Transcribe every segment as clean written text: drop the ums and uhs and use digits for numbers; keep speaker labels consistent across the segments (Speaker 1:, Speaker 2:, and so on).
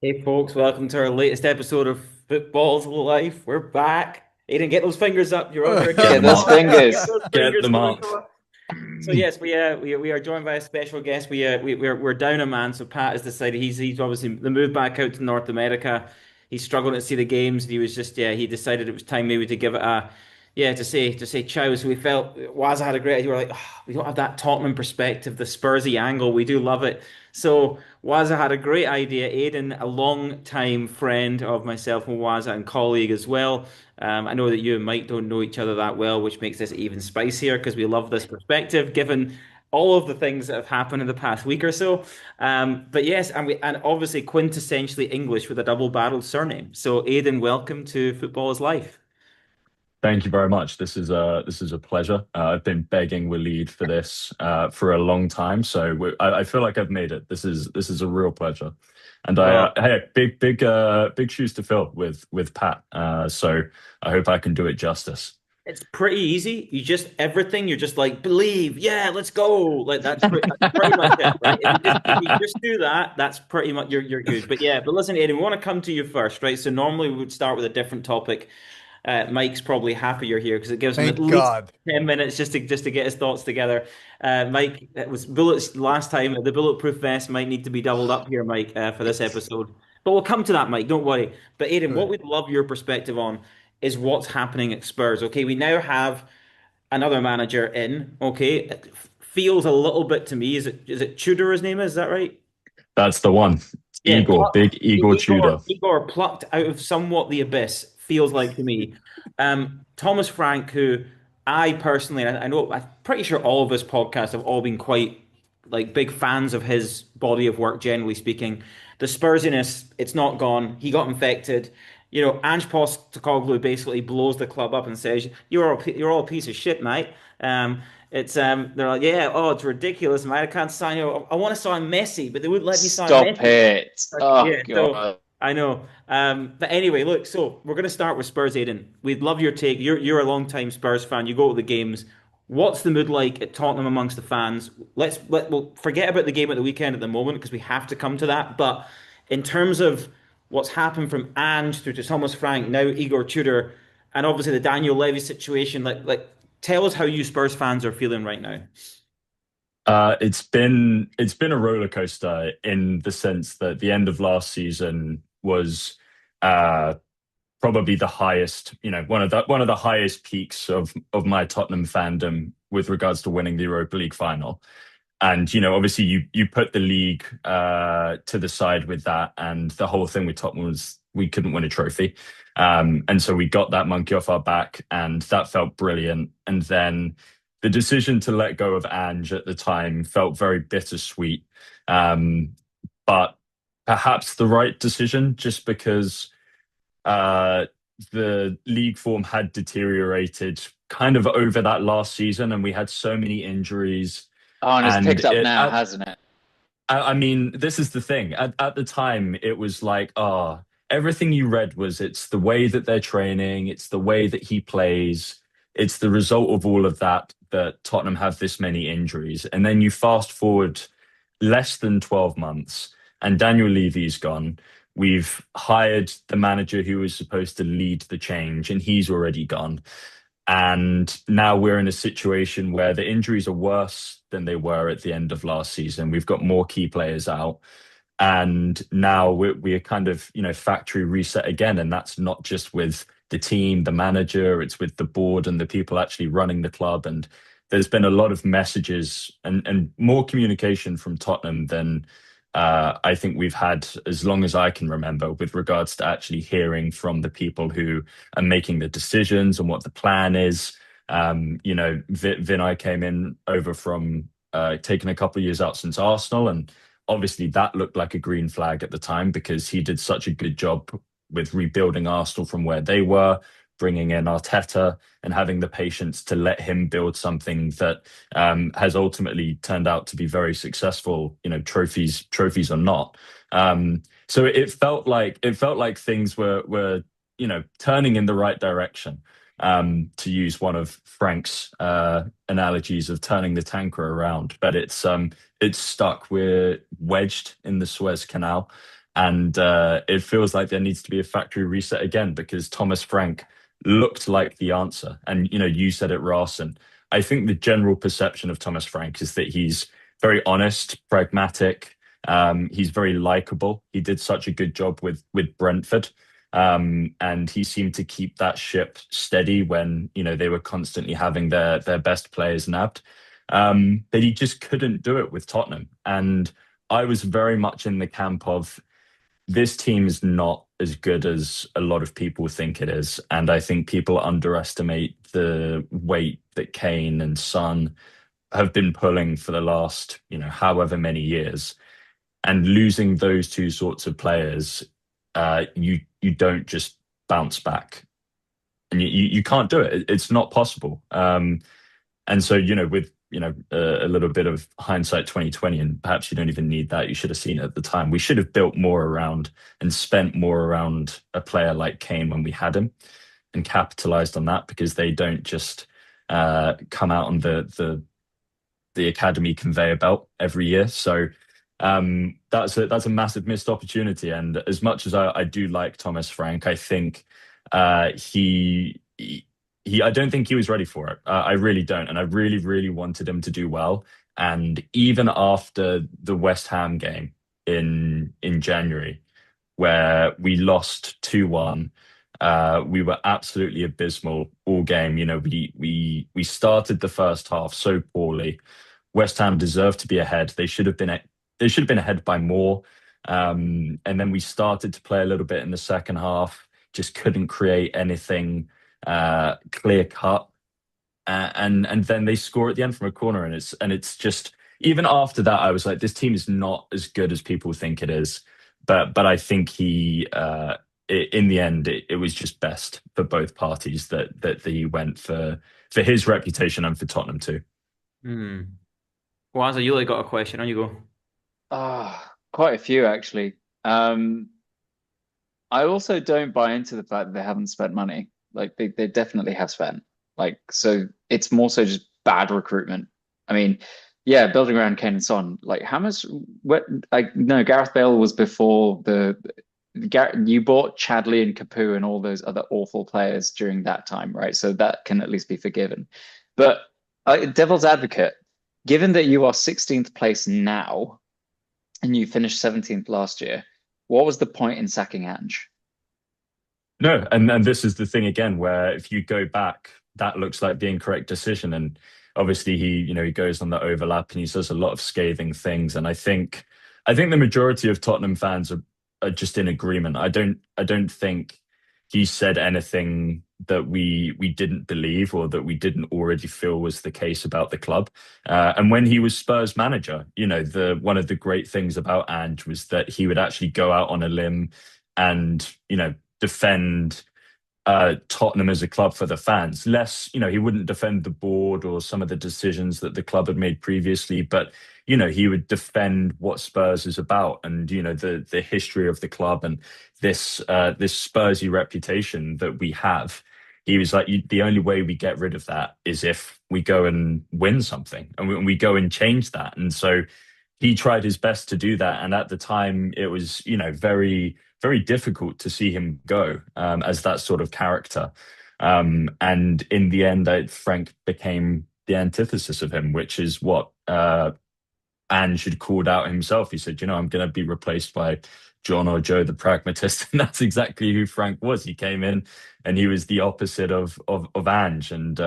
Speaker 1: Hey folks, welcome to our latest episode of Football's Life. We're back. Aiden, get those fingers up. You're under a
Speaker 2: Get
Speaker 1: game
Speaker 2: those
Speaker 1: clock. Get
Speaker 2: fingers.
Speaker 1: those
Speaker 3: Get
Speaker 1: fingers
Speaker 3: them
Speaker 1: on the
Speaker 3: up.
Speaker 1: clock. So yes, we are joined by a special guest. We're down a man. So Pat has decided he's obviously the move back out to North America. He's struggling to see the games. And he was just he decided it was time maybe to give it a to say ciao. So we felt Waza had a great idea. We were like, "Oh, we don't have that Tottenham perspective, the Spursy angle. We do love it." So Waza had a great idea. Aiden, a long time friend of myself and Waza and colleague as well. I know that you and Mike don't know each other that well, which makes this even spicier because we love this perspective, given all of the things that have happened in the past week or so. But yes, and obviously quintessentially English with a double-barreled surname. So Aiden, welcome to Football is Life.
Speaker 3: Thank you very much. This is a pleasure. I've been begging Waleed for this for a long time, so I feel like I've made it. This is a real pleasure, and hey, big shoes to fill with Pat. So I hope I can do it justice.
Speaker 1: It's pretty easy. You just everything. You're just like believe. Yeah, let's go. Like that's pretty much it, right? If you just do that, that's pretty much you're good. But yeah, but listen, Aiden, we want to come to you first, right? So normally we would start with a different topic. Mike's probably happier here because it gives him at
Speaker 2: Thank
Speaker 1: least
Speaker 2: God.
Speaker 1: 10 minutes just to get his thoughts together. Mike, it was bullets last time. The bulletproof vest might need to be doubled up here, Mike, for this episode. But we'll come to that, Mike. Don't worry. But Aiden, what
Speaker 2: Good.
Speaker 1: we'd love your perspective on is what's happening at Spurs. Okay, we now have another manager in. Okay, it feels a little bit to me. Is it Tudor? His name is that right?
Speaker 3: That's the one.
Speaker 1: Yeah,
Speaker 3: Big Igor Tudor.
Speaker 1: Igor plucked out of somewhat the abyss, feels like to me. Thomas Frank, who I personally, I know, I'm pretty sure all of us podcasts have all been quite like big fans of his body of work, generally speaking. The Spursiness, it's not gone. He got infected. Ange Postecoglou basically blows the club up and says, "You're all a piece of shit, mate." It's they're like, "Yeah, oh, it's ridiculous, mate. I can't sign you. I want to sign Messi, but they wouldn't let me sign
Speaker 2: Stop
Speaker 1: Messi."
Speaker 2: it. Oh
Speaker 1: Yeah, so
Speaker 2: God.
Speaker 1: I know. But anyway, look, so we're going to start with Spurs, Aiden. We'd love your take. You're a long-time Spurs fan. You go to the games. What's the mood like at Tottenham amongst the fans? We'll forget about the game at the weekend at the moment because we have to come to that. But in terms of what's happened from Ange through to Thomas Frank, now Igor Tudor, and obviously the Daniel Levy situation, tell us how you Spurs fans are feeling right now.
Speaker 3: It's been a roller coaster in the sense that the end of last season was uh, probably the highest, one of the highest peaks of my Tottenham fandom with regards to winning the Europa League final. And obviously you put the league to the side with that, and the whole thing with Tottenham was we couldn't win a trophy, and so we got that monkey off our back, and that felt brilliant. And then the decision to let go of Ange at the time felt very bittersweet, um, but perhaps the right decision, just because uh, the league form had deteriorated kind of over that last season, and we had so many injuries.
Speaker 2: Oh, and it's
Speaker 3: And
Speaker 2: picked up now, hasn't it?
Speaker 3: I mean, this is the thing. At the time, it was like, everything you read was it's the way that they're training, it's the way that he plays, it's the result of all of that that Tottenham have this many injuries. And then you fast forward less than 12 months, and Daniel Levy's gone. We've hired the manager who was supposed to lead the change, and he's already gone. And now we're in a situation where the injuries are worse than they were at the end of last season. We've got more key players out. And now we're kind of, factory reset again. And that's not just with the team, the manager, it's with the board and the people actually running the club. And there's been a lot of messages and more communication from Tottenham than I think we've had as long as I can remember with regards to actually hearing from the people who are making the decisions and what the plan is. Vinay came in over from taking a couple of years out since Arsenal, and obviously that looked like a green flag at the time because he did such a good job with rebuilding Arsenal from where they were, bringing in Arteta and having the patience to let him build something that has ultimately turned out to be very successful. Trophies or not. So it felt like things were turning in the right direction. To use one of Frank's analogies of turning the tanker around, but it's stuck. We're wedged in the Suez Canal, And it feels like there needs to be a factory reset again because Thomas Frank looked like the answer. And, you said it, Ross. And I think the general perception of Thomas Frank is that he's very honest, pragmatic. He's very likable. He did such a good job with Brentford. And he seemed to keep that ship steady when, they were constantly having their best players nabbed. But he just couldn't do it with Tottenham. And I was very much in the camp of this team is not as good as a lot of people think it is. And I think people underestimate the weight that Kane and Son have been pulling for the last, however many years. And losing those two sorts of players, you don't just bounce back. And you can't do it. It's not possible. And so, with a little bit of hindsight 2020, and perhaps you don't even need that. You should have seen it at the time. We should have built more around and spent more around a player like Kane when we had him and capitalized on that because they don't just come out on the academy conveyor belt every year. So that's a massive missed opportunity. And as much as I do like Thomas Frank, I think he I don't think he was ready for it. I really don't, and I really really wanted him to do well. And even after the West Ham game in January, where we lost 2-1. We were absolutely abysmal all game. We started the first half so poorly. West Ham deserved to be ahead. They should have been ahead by more. And then we started to play a little bit in the second half. Just couldn't create anything clear cut. And then they score at the end from a corner, and it's just even after that, I was like, this team is not as good as people think it is. But I think in the end, it was just best for both parties that he went for his reputation and for Tottenham too.
Speaker 1: Hmm. Well, Asa, you like got a question. On you go.
Speaker 2: Quite a few actually. I also don't buy into the fact that they haven't spent money. Like they definitely have spent. Like so it's more so just bad recruitment. I mean, yeah, building around Kane and Son. Like how much what like no, Gareth Bale was before you bought Chadley and Capu and all those other awful players during that time, right? So that can at least be forgiven. But devil's advocate, given that you are 16th place now and you finished 17th last year, what was the point in sacking Ange?
Speaker 3: No, and this is the thing again, where if you go back, that looks like the incorrect decision. And obviously he goes on the overlap and he says a lot of scathing things. And I think the majority of Tottenham fans are just in agreement. I don't think he said anything that we didn't believe or that we didn't already feel was the case about the club. And when he was Spurs manager, the one of the great things about Ange was that he would actually go out on a limb and defend Tottenham as a club for the fans. Less, he wouldn't defend the board or some of the decisions that the club had made previously, but he would defend what Spurs is about and the history of the club and this Spursy reputation that we have. He was like, the only way we get rid of that is if we go and win something and we go and change that. And so he tried his best to do that. And at the time, it was, very, very difficult to see him go as that sort of character. And in the end, Frank became the antithesis of him, which is what Ange had called out himself. He said, I'm going to be replaced by John or Joe the pragmatist. And that's exactly who Frank was. He came in and he was the opposite of Ange. And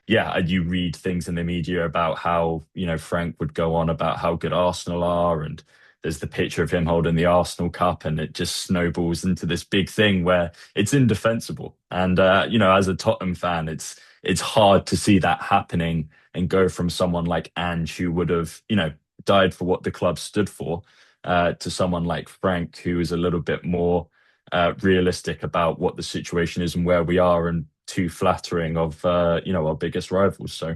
Speaker 3: yeah, and you read things in the media about how, Frank would go on about how good Arsenal are. And there's the picture of him holding the Arsenal Cup, and it just snowballs into this big thing where it's indefensible. And, as a Tottenham fan, it's hard to see that happening and go from someone like Ange, who would have, died for what the club stood for, to someone like Frank, who is a little bit more realistic about what the situation is and where we are, and too flattering of our biggest rivals. So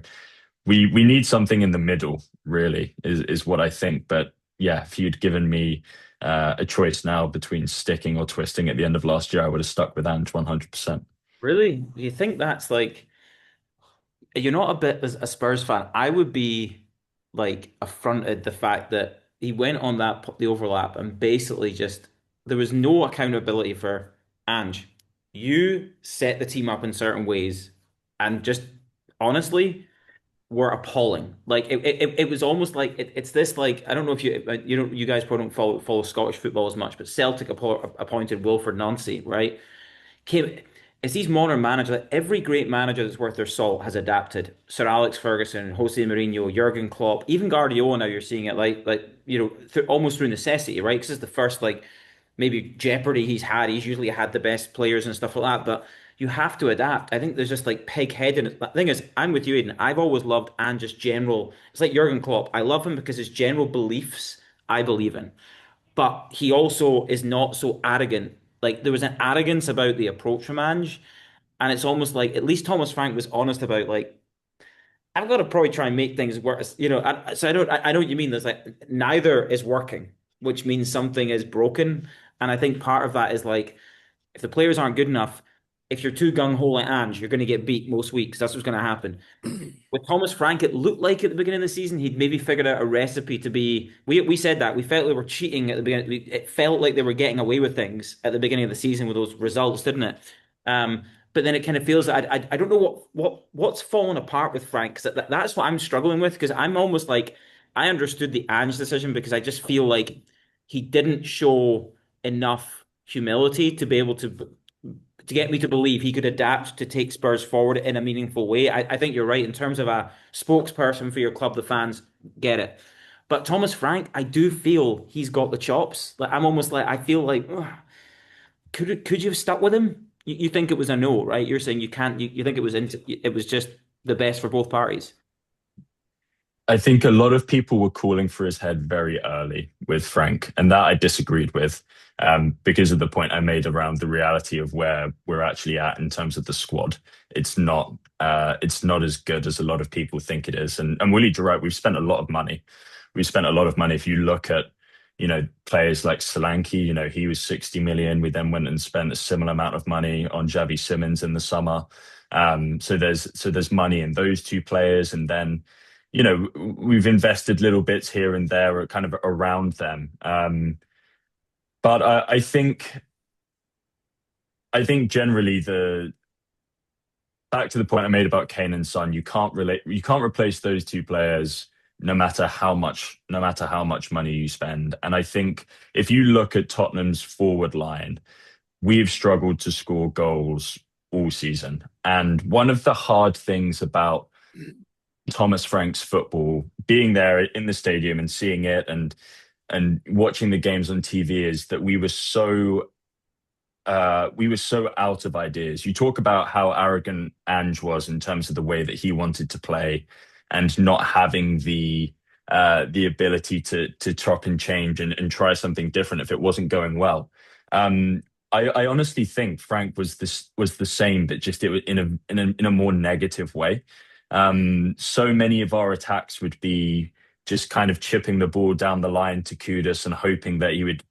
Speaker 3: we need something in the middle, really, is what I think. But yeah, if you'd given me a choice now between sticking or twisting at the end of last year, I would have stuck with Ange 100%.
Speaker 1: Really? You think that's like you're not a bit as a Spurs fan? I would be like affronted the fact that he went on the overlap and basically just there was no accountability for Ange. You set the team up in certain ways, and just honestly were appalling. Like it was almost like it's this like I don't know if you guys probably don't follow Scottish football as much, but Celtic appointed Wilfred Nancy, right? Came it's these modern managers. Like every great manager that's worth their salt has adapted. Sir Alex Ferguson, Jose Mourinho, Jurgen Klopp, even Guardiola. Now you're seeing it like almost through necessity, right? Because it's the first like maybe jeopardy he's had. He's usually had the best players and stuff like that, but you have to adapt. I think there's just like pig-headed. The thing is, I'm with you, Aiden. I've always loved and just general. It's like Jurgen Klopp. I love him because his general beliefs I believe in, but he also is not so arrogant. Like there was an arrogance about the approach from Ange, and it's almost like at least Thomas Frank was honest about like I've got to probably try and make things work. So I know what you mean. There's like neither is working, which means something is broken, and I think part of that is like if the players aren't good enough, if you're too gung ho like Ange, you're going to get beat most weeks. That's what's going to happen. With Thomas Frank, it looked like at the beginning of the season he'd maybe figured out a recipe to be. We said that we felt they were cheating at the beginning. It felt like they were getting away with things at the beginning of the season with those results, didn't it? But then it kind of feels like I don't know what's fallen apart with Frank because that's what I'm struggling with because I'm almost like I understood the Ange decision because I just feel like he didn't show enough humility to be able to get me to believe he could adapt to take Spurs forward in a meaningful way. I think you're right in terms of a spokesperson for your club, the fans get it. But Thomas Frank, I do feel he's got the chops. Like I'm almost like I feel like ugh, could you have stuck with him? You think it was a no, right? You're saying you can't. You think it was just the best for both parties.
Speaker 3: I think a lot of people were calling for his head very early with Frank, and that I disagreed with because of the point I made around the reality of where we're actually at in terms of the squad. It's not as good as a lot of people think it is. And Willie, you're right. We've spent a lot of money. We've spent a lot of money. If you look at players like Solanke, he was 60 million. We then went and spent a similar amount of money on Xavi Simons in the summer. So there's money in those two players, and then we've invested little bits here and there kind of around them. But I think generally the back to the point I made about Kane and Son, you can't replace those two players no matter how much money you spend. And I think if you look at Tottenham's forward line, we've struggled to score goals all season. And one of the hard things about Thomas Frank's football, being there in the stadium and seeing it and watching the games on TV, is that we were so out of ideas. You talk about how arrogant Ange was in terms of the way that he wanted to play and not having the ability to chop and change and try something different if it wasn't going well. I honestly think Frank was the same, but just it was in a more negative way. So many of our attacks would be just kind of chipping the ball down the line to Kudus and hoping that he would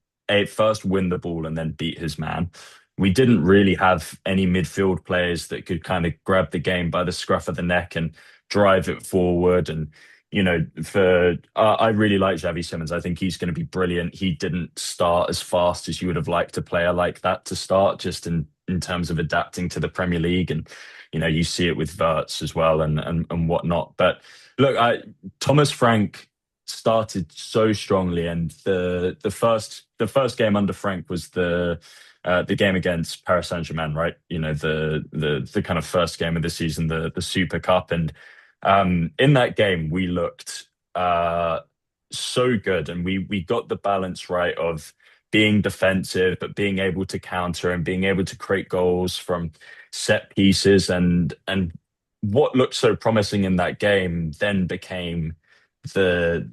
Speaker 3: first win the ball and then beat his man. We didn't really have any midfield players that could kind of grab the game by the scruff of the neck and drive it forward. And I really like Xavi Simons. I think he's going to be brilliant. He didn't start as fast as you would have liked a player like that to start, just in terms of adapting to the Premier League. And you see it with Wirtz as well and whatnot. But look, Thomas Frank started so strongly, and the first game under Frank was the game against Paris Saint-Germain, right? The kind of first game of the season, the Super Cup. And in that game we looked so good, and we got the balance right of being defensive but being able to counter and being able to create goals from set pieces. And what looked so promising in that game then became the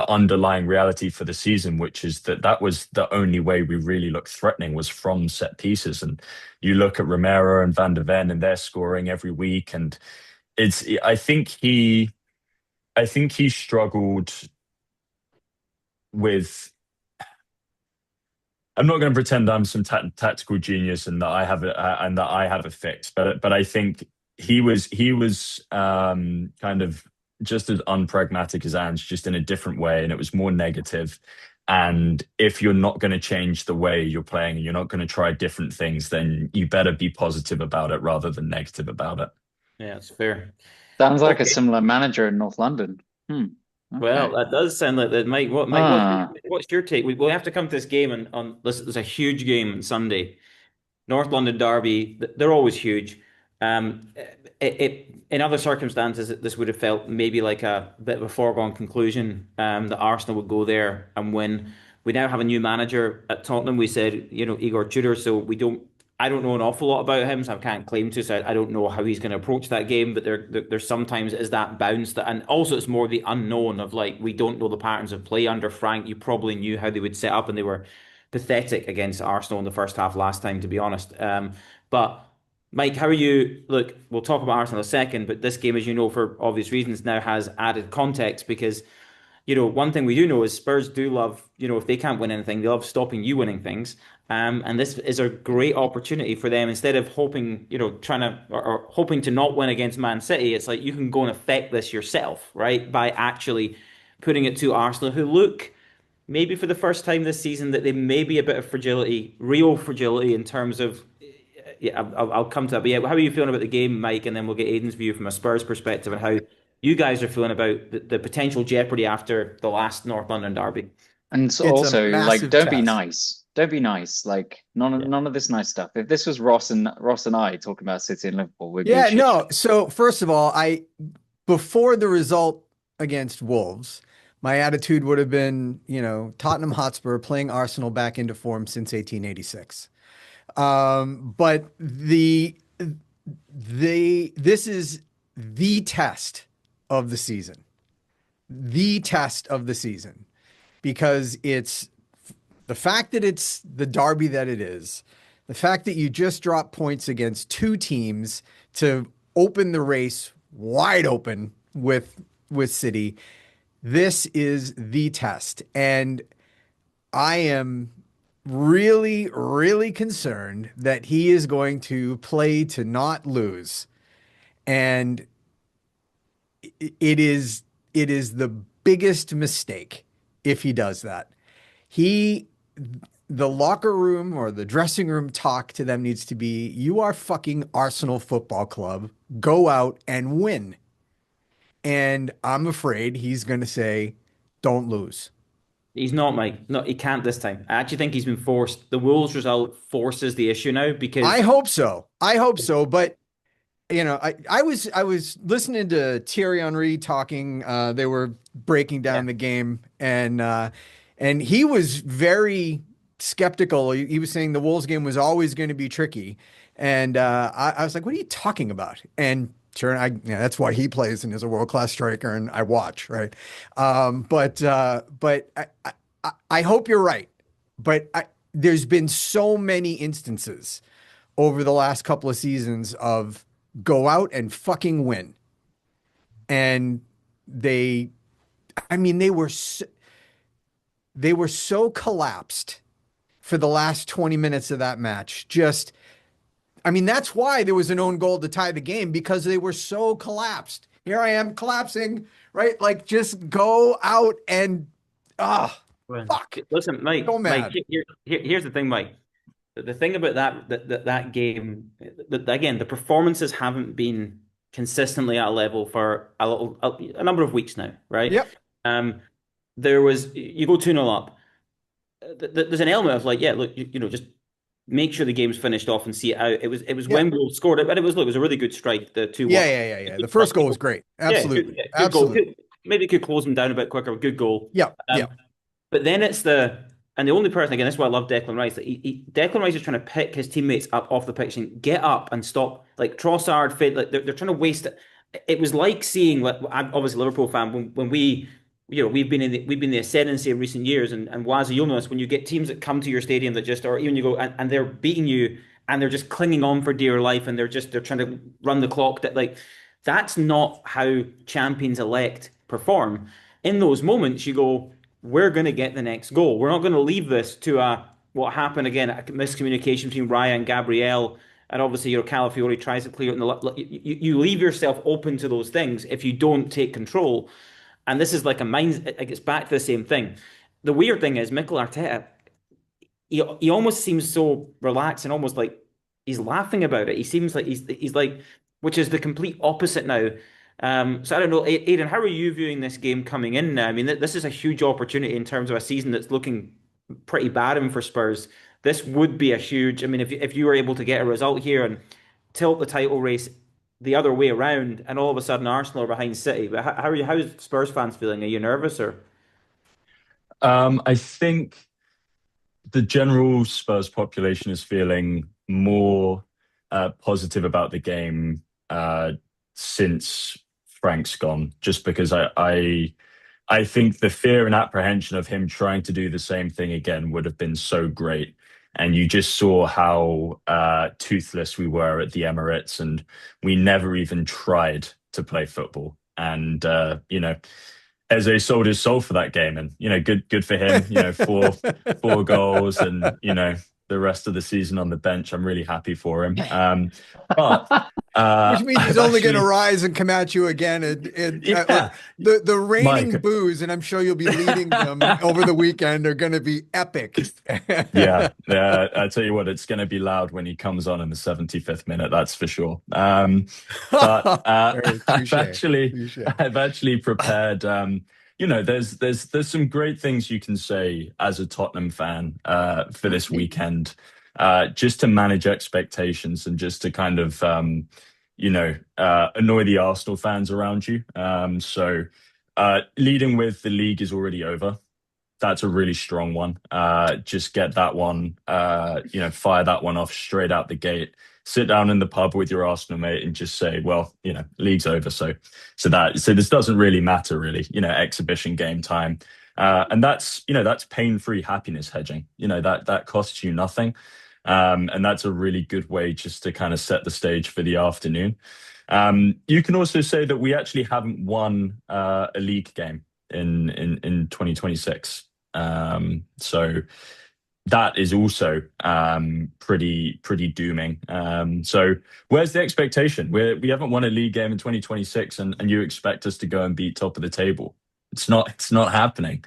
Speaker 3: underlying reality for the season, which is that was the only way we really looked threatening, was from set pieces. And you look at Romero and Van de Ven, and they're scoring every week. And I think he struggled with. I'm not going to pretend I'm some tactical genius and that I have a fix, but I think he was kind of just as unpragmatic as Ange, just in a different way, and it was more negative. And if you're not going to change the way you're playing and you're not going to try different things, then you better be positive about it rather than negative about it.
Speaker 1: Yeah, it's fair.
Speaker 2: Sounds like a
Speaker 1: Okay.
Speaker 2: similar manager in North London. Hmm.
Speaker 1: Well,
Speaker 2: Okay.
Speaker 1: that does sound like that. Mike,
Speaker 2: Ah,
Speaker 1: what's your take? We have to come to this game and on this. There's a huge game on Sunday. North London derby, they're always huge. In other circumstances, this would have felt maybe like a bit of a foregone conclusion that Arsenal would go there and win. We now have a new manager at Tottenham. We said, Igor Tudor, so we don't. I don't know an awful lot about him, so I can't claim to. So I don't know how he's going to approach that game. But there's sometimes is that bounce that, and also it's more the unknown of like we don't know the patterns of play under Frank. You probably knew how they would set up, and they were pathetic against Arsenal in the first half last time, to be honest. But Mike, how are you? Look, we'll talk about Arsenal in a second, but this game, as you know, for obvious reasons, now has added context because, one thing we do know is Spurs do love, if they can't win anything, they love stopping you winning things. And this is a great opportunity for them. Instead of hoping, trying to or hoping to not win against Man City, it's like you can go and affect this yourself, right? By actually putting it to Arsenal, who look maybe for the first time this season that they may be a bit of fragility, real fragility in terms of. Yeah, I'll come to that. But yeah, how are you feeling about the game, Mike? And then we'll get Aiden's view from a Spurs perspective and how you guys are feeling about the potential jeopardy after the last North London derby.
Speaker 2: and so
Speaker 4: It's a
Speaker 2: also like
Speaker 4: massive
Speaker 2: don't be
Speaker 4: test.
Speaker 2: nice. Don't be nice. Like
Speaker 1: Yeah.
Speaker 2: none of this nice stuff. If this was Ross and I talking about City and Liverpool, we'd be in
Speaker 4: Yeah,
Speaker 2: shit
Speaker 4: no.
Speaker 2: show.
Speaker 4: So first of all, I before the result against Wolves, my attitude would have been, Tottenham Hotspur playing Arsenal back into form since 1886. But this is the test of the season. The test of the season because it's the fact that it's the derby that it is, the fact that you just dropped points against two teams to open the race wide open with City. This is the test. And I am really, really concerned that he is going to play to not lose. And it is the biggest mistake if he does that. He the locker room or the dressing room talk to them needs to be, you are fucking Arsenal Football Club. Go out and win. And I'm afraid he's going to say, don't lose.
Speaker 1: He's not, Mike. No, he can't this time. I actually think he's been forced. The Wolves result forces the issue now
Speaker 4: I
Speaker 1: because
Speaker 4: hope so. I hope so. But I was listening to Thierry Henry talking. They were breaking
Speaker 1: yeah,
Speaker 4: down the game, and he was very skeptical. He was saying the Wolves game was always going to be tricky, and I was like, "What are you talking about?" And sure, that's why he plays and is a world-class striker, and I watch, right? But I hope you're right. But there's been so many instances over the last couple of seasons of go out and fucking win. And they, I mean, they were so collapsed for the last 20 minutes of that match. That's why there was an own goal to tie the game because they were so collapsed. Here I am collapsing, right? Like just go out and,
Speaker 1: well,
Speaker 4: fuck.
Speaker 1: listen,
Speaker 4: So
Speaker 1: Mike,
Speaker 4: mad.
Speaker 1: here's the thing, Mike. The thing about that game, again, the performances haven't been consistently at a level for a number of weeks now, right?
Speaker 4: Yep.
Speaker 1: Um, there was you go 2-0 up. There's an element of like, yeah, look, just make sure the game's finished off and see it out. It was
Speaker 4: Yeah.
Speaker 1: when we scored it, but it was a really good strike, the 2-1.
Speaker 4: Yeah. The first goal was great.
Speaker 1: Yeah,
Speaker 4: Absolutely.
Speaker 1: good goal.
Speaker 4: Absolutely.
Speaker 1: Maybe could close them down a bit quicker. Good goal.
Speaker 4: Yeah.
Speaker 1: Um,
Speaker 4: Yeah.
Speaker 1: but then it's and the only person, again, that's why I love Declan Rice. That Declan Rice is trying to pick his teammates up off the pitch and get up and stop. Like Trossard, Fed, like they're trying to waste it. It was like seeing, like, I'm obviously a Liverpool fan, when we, we've been in the ascendancy in recent years, and Wazza, you'll notice when you get teams that come to your stadium that just, or even you go and they're beating you and they're just clinging on for dear life and they're trying to run the clock. That's not how champions elect perform. In those moments, you go, we're going to get the next goal. We're not going to leave this to what happened again, a miscommunication between Raya and Gabriel. and obviously your Calafiori tries to clear it in the you leave yourself open to those things if you don't take control. And this is like a mind. It gets back to the same thing. The weird thing is Mikel Arteta. He almost seems so relaxed and almost like he's laughing about it. He seems like he's like, which is the complete opposite now. So I don't know, Aidan, how are you viewing this game coming in now? I mean, this is a huge opportunity in terms of a season that's looking pretty barren for Spurs. This would be a huge. I mean, if you were able to get a result here and tilt the title race the other way around, and all of a sudden Arsenal are behind City. But how are you? How's Spurs fans feeling? Are you nervous or?
Speaker 3: I think the general Spurs population is feeling more positive about the game since Frank's gone, just because I think the fear and apprehension of him trying to do the same thing again would have been so great. And you just saw how toothless we were at the Emirates, and we never even tried to play football. And Eze sold his soul for that game, and good for him. Four goals, and the rest of the season on the bench. I'm really happy for him. But
Speaker 4: which means he's only going to rise and come at you again. The reigning
Speaker 3: Mike.
Speaker 4: boos, and I'm sure you'll be leading them over the weekend, are going to be epic.
Speaker 3: Yeah. I tell you what, it's going to be loud when he comes on in the 75th minute. That's for sure. But I've actually prepared. There's some great things you can say as a Tottenham fan for this weekend, just to manage expectations and just to kind of annoy the Arsenal fans around you. So leading with the league is already over. That's a really strong one. Just get that one, fire that one off straight out the gate. Sit down in the pub with your Arsenal mate and just say, well, league's over. So this doesn't really matter, really. Exhibition game time, and that's pain-free happiness hedging. That costs you nothing, and that's a really good way just to kind of set the stage for the afternoon. You can also say that we actually haven't won a league game in 2026. So that is also pretty dooming. So where's the expectation? We haven't won a league game in 2026, and you expect us to go and beat top of the table. It's not happening.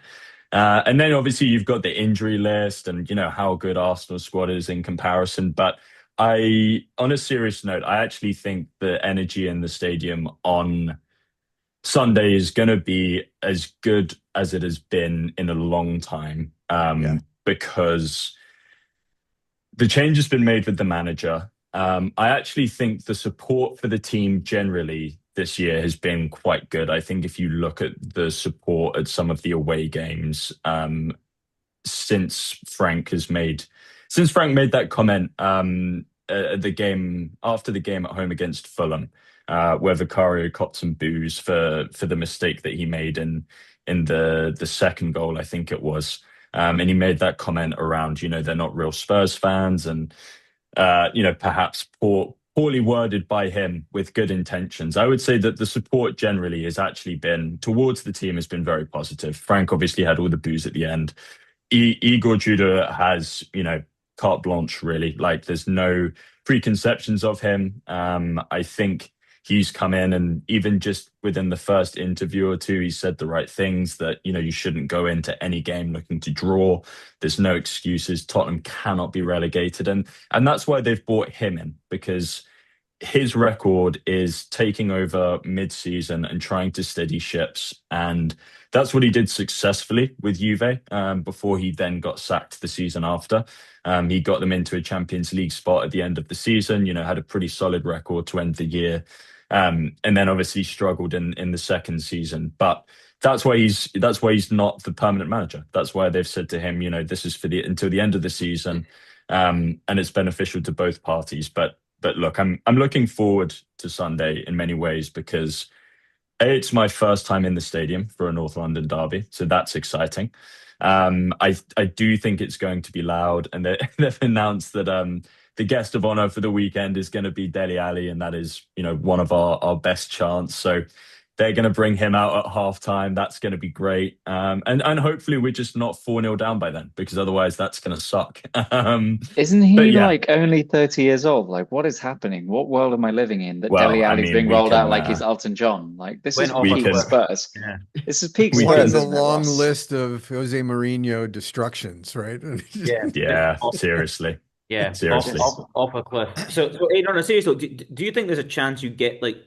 Speaker 3: And then obviously you've got the injury list and how good Arsenal's squad is in comparison. But on a serious note, I actually think the energy in the stadium on Sunday is going to be as good as it has been in a long time, because the change has been made with the manager. I actually think the support for the team generally this year has been quite good. I think if you look at the support at some of the away games, since Frank made that comment at the game after the game at home against Fulham, where Vicario copped some boos for the mistake that he made in the second goal, I think it was. And he made that comment around, they're not real Spurs fans, and perhaps poorly worded by him with good intentions. I would say that the support generally has actually been towards the team has been very positive. Frank obviously had all the boos at the end. Igor Tudor has, carte blanche, really. Like, there's no preconceptions of him. I think he's come in, and even just within the first interview or two, he said the right things, that, you shouldn't go into any game looking to draw. There's no excuses. Tottenham cannot be relegated. And that's why they've brought him in, because his record is taking over mid-season and trying to steady ships. And that's what he did successfully with Juve, before he then got sacked the season after. He got them into a Champions League spot at the end of the season, had a pretty solid record to end the year. And then obviously struggled in the second season. But that's why he's not the permanent manager. That's why they've said to him, this is until the end of the season. And it's beneficial to both parties. But look, I'm looking forward to Sunday in many ways, because it's my first time in the stadium for a North London derby, so that's exciting. I do think it's going to be loud, and they've announced that the guest of honor for the weekend is going to be Dele Alli, and that is one of our best chants. So They're going to bring him out at halftime. That's going to be great. And hopefully we're just not 4-0 down by then, because otherwise that's going to suck.
Speaker 2: Isn't
Speaker 3: But
Speaker 2: he
Speaker 3: yeah,
Speaker 2: like only 30 years old? Like, what is happening? What world am I living in that
Speaker 3: well,
Speaker 2: Dele
Speaker 3: I
Speaker 2: Alli's
Speaker 3: mean,
Speaker 2: being rolled out like he's Elton John? Like, this
Speaker 1: Went
Speaker 2: is
Speaker 1: off
Speaker 3: we
Speaker 1: a
Speaker 2: peak
Speaker 3: can,
Speaker 1: cliff.
Speaker 2: Spurs.
Speaker 1: Yeah.
Speaker 2: This is peak
Speaker 3: we
Speaker 4: One in
Speaker 2: Spurs,
Speaker 3: can,
Speaker 4: the
Speaker 2: isn't it,
Speaker 4: long
Speaker 2: Ross?
Speaker 4: list of Jose Mourinho destructions, right?
Speaker 1: Yeah.
Speaker 3: yeah,
Speaker 1: Off,
Speaker 3: seriously,
Speaker 1: yeah. Off,
Speaker 3: seriously.
Speaker 2: Just
Speaker 1: off, off a cliff. So Aidan, on a serious note, do you think there's a chance you get like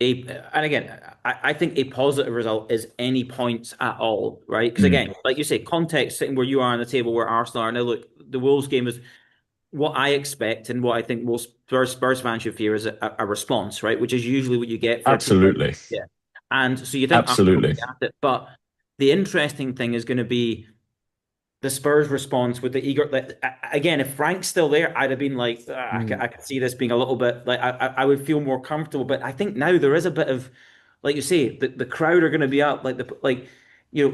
Speaker 1: and again, I think a positive result is any points at all, right? Because
Speaker 3: Mm,
Speaker 1: again, like you say, context sitting where you are on the table, where Arsenal are now. Look, the Wolves game is what I expect and what I think most Spurs fans should fear is a response, right? Which is usually what you get for a team like
Speaker 3: absolutely,
Speaker 1: yeah. And so you think Arsenal will
Speaker 3: absolutely.
Speaker 1: be at it, but the interesting thing is going to be the Spurs response with the eager. Like, again, if Frank's still there, I'd have been like, I could see this being a little bit like I would feel more comfortable. But I think now there is a bit of, like you say, the crowd are going to be up.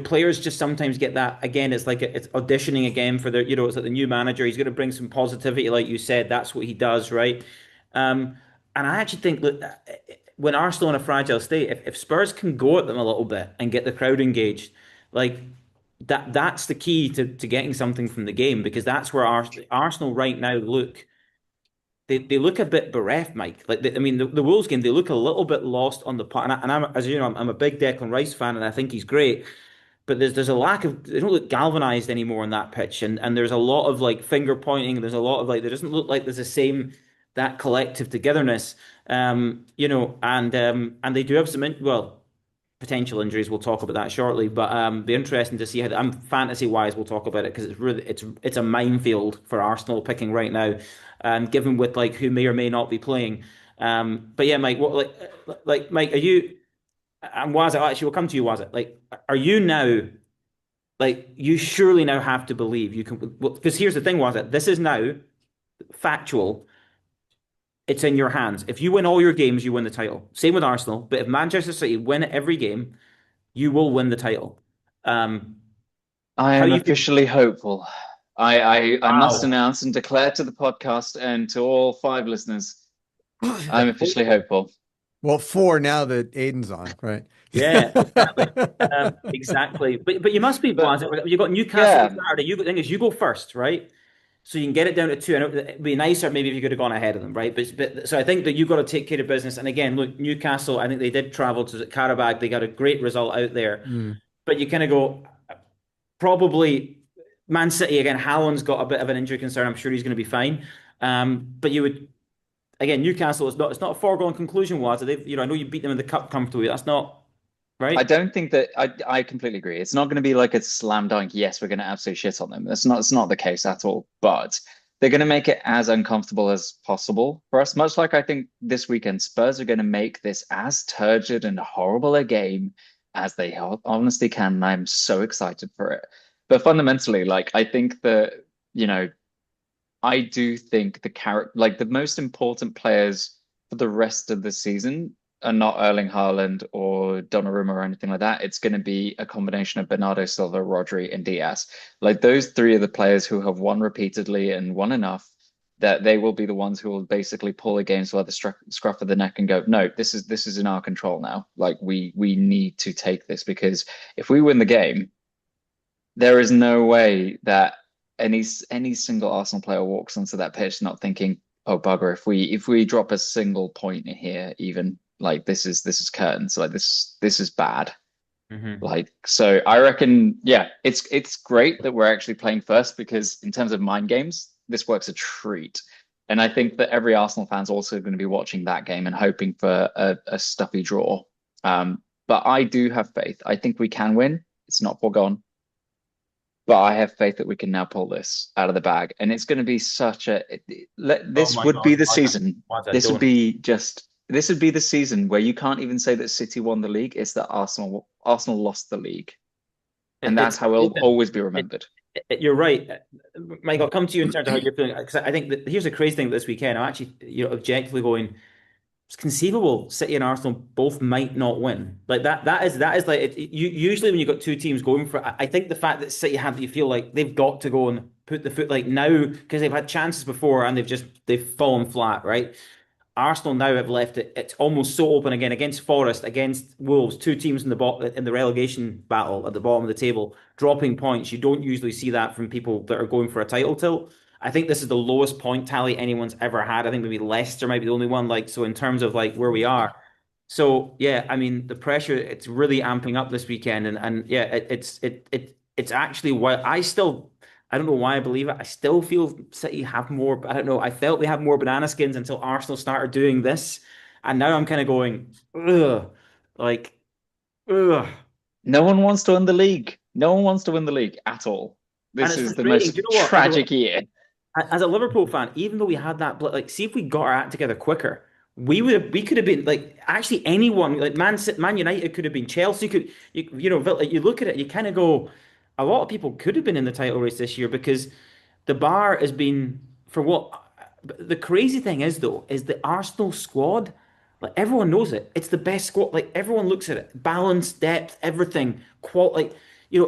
Speaker 1: Players just sometimes get that. Again, it's like it's auditioning again for it's like the new manager. He's going to bring some positivity, like you said. That's what he does, right? And I actually think that when Arsenal in a fragile state, if Spurs can go at them a little bit and get the crowd engaged, like that's the key to getting something from the game because that's where Arsenal right now look. They look a bit bereft, Mike. Like I mean, the Wolves game, they look a little bit lost on the part. And I'm, as you know, I'm a big Declan Rice fan, and I think he's great. But there's a lack of they don't look galvanized anymore on that pitch, and there's a lot of like finger pointing. There's a lot of like there doesn't look like there's the same that collective togetherness. And they do have some potential injuries. We'll talk about that shortly, but be interesting to see how. Fantasy wise, we'll talk about it because it's a minefield for Arsenal picking right now, given with like who may or may not be playing. But yeah, Mike, what like Mike, are you? And was it actually? We'll come to you. Was it like? Are you now? Like you surely now have to believe you can. Because here's the thing: was it? This is now factual. It's in your hands. If you win all your games, you win the title. Same with Arsenal. But if Manchester City win every game, you will win the title. Um,
Speaker 2: I
Speaker 1: how
Speaker 2: am
Speaker 1: you feel?
Speaker 2: officially hopeful. I must
Speaker 1: Wow.
Speaker 2: announce and declare to the podcast and to all 5 listeners, I'm officially hopeful.
Speaker 4: Well, four now that Aiden's on, right?
Speaker 1: Yeah, exactly. Exactly. But you must be
Speaker 2: But
Speaker 1: buzzing. You got Newcastle on
Speaker 2: yeah,
Speaker 1: Saturday. The thing is, you go first, right? So you can get it down to two. I know it'd be nicer maybe if you could have gone ahead of them, right? But so I think that you've got to take care of business. And again, look, Newcastle. I think they did travel to Karabakh. They got a great result out there.
Speaker 4: Mm.
Speaker 1: But you kind of go probably Man City again. Haaland's got a bit of an injury concern. I'm sure he's going to be fine. But you would again Newcastle. It's not a foregone conclusion. Was it? I know you beat them in the cup comfortably. That's not
Speaker 2: I
Speaker 1: right.
Speaker 2: don't think that I completely agree. It's not going to be like a slam dunk. Yes, we're going to absolutely shit on them. It's not the case at all. But they're going to make it as uncomfortable as possible for us. Much like I think this weekend, Spurs are going to make this as turgid and horrible a game as they honestly can. And I'm so excited for it. But fundamentally, like I think that, you know, I do think like the most important players for the rest of the season are not Erling Haaland or Donnarumma or anything like that. It's going to be a combination of Bernardo Silva, Rodri, and Diaz. Like those three are the players who have won repeatedly and won enough that they will be the ones who will basically pull the games by the scruff of the neck and go, no, this is in our control now. Like we need to take this because if we win the game, there is no way that any single Arsenal player walks onto that pitch not thinking, "Oh bugger, if we drop a single point in here, even like this is curtains. Like this is bad."
Speaker 1: Mm-hmm.
Speaker 2: Like so, I reckon, yeah, it's great that we're actually playing first because in terms of mind games, this works a treat. And I think that every Arsenal fan's also going to be watching that game and hoping for a stuffy draw. But I do have faith. I think we can win. It's not foregone. But I have faith that we can now pull this out of the bag, and it's going to be such a.
Speaker 1: Oh
Speaker 2: This
Speaker 1: my
Speaker 2: would
Speaker 1: God,
Speaker 2: be the
Speaker 1: Wazza,
Speaker 2: season.
Speaker 1: Wazza,
Speaker 2: This would
Speaker 1: don't.
Speaker 2: be just. This would be the season where you can't even say that City won the league. It's that Arsenal lost the league, and that's
Speaker 1: It's
Speaker 2: how it'll
Speaker 1: listen,
Speaker 2: always be
Speaker 1: it,
Speaker 2: remembered.
Speaker 1: you're right, Mike. I'll come to you in terms of how you're feeling because I think that here's the crazy thing this weekend. I'm actually objectively going. It's conceivable City and Arsenal both might not win. Like that is like you usually when you've got two teams going for it, I think the fact that City have you feel like they've got to go and put the foot like now because they've had chances before and they've fallen flat, right? Arsenal now have left it. It's almost so open again against Forest, against Wolves, two teams in the relegation battle at the bottom of the table, dropping points. You don't usually see that from people that are going for a title tilt. I think this is the lowest point tally anyone's ever had. I think maybe Leicester might be the only one. Like so, in terms of like where we are. So yeah, I mean the pressure it's really amping up this weekend, and yeah, it's actually what I don't know why I believe it. I still feel City have more. I don't know. I felt they have more banana skins until Arsenal started doing this, and now I'm kind of going, ugh, like, ugh.
Speaker 2: No one wants to win the league. No one wants to win the league at all.
Speaker 1: And
Speaker 2: This
Speaker 1: it's
Speaker 2: is the
Speaker 1: frustrating.
Speaker 2: most
Speaker 1: Do you know what?
Speaker 2: tragic year.
Speaker 1: As a Liverpool fan, even though we had that, like, see if we got our act together quicker, we could have been like actually anyone like Man United could have been Chelsea could you know like, you look at it, you kind of go, a lot of people could have been in the title race this year because the bar has been for what. The crazy thing is though is the Arsenal squad, like everyone knows it, it's the best squad. Like everyone looks at it, balance, depth, everything, like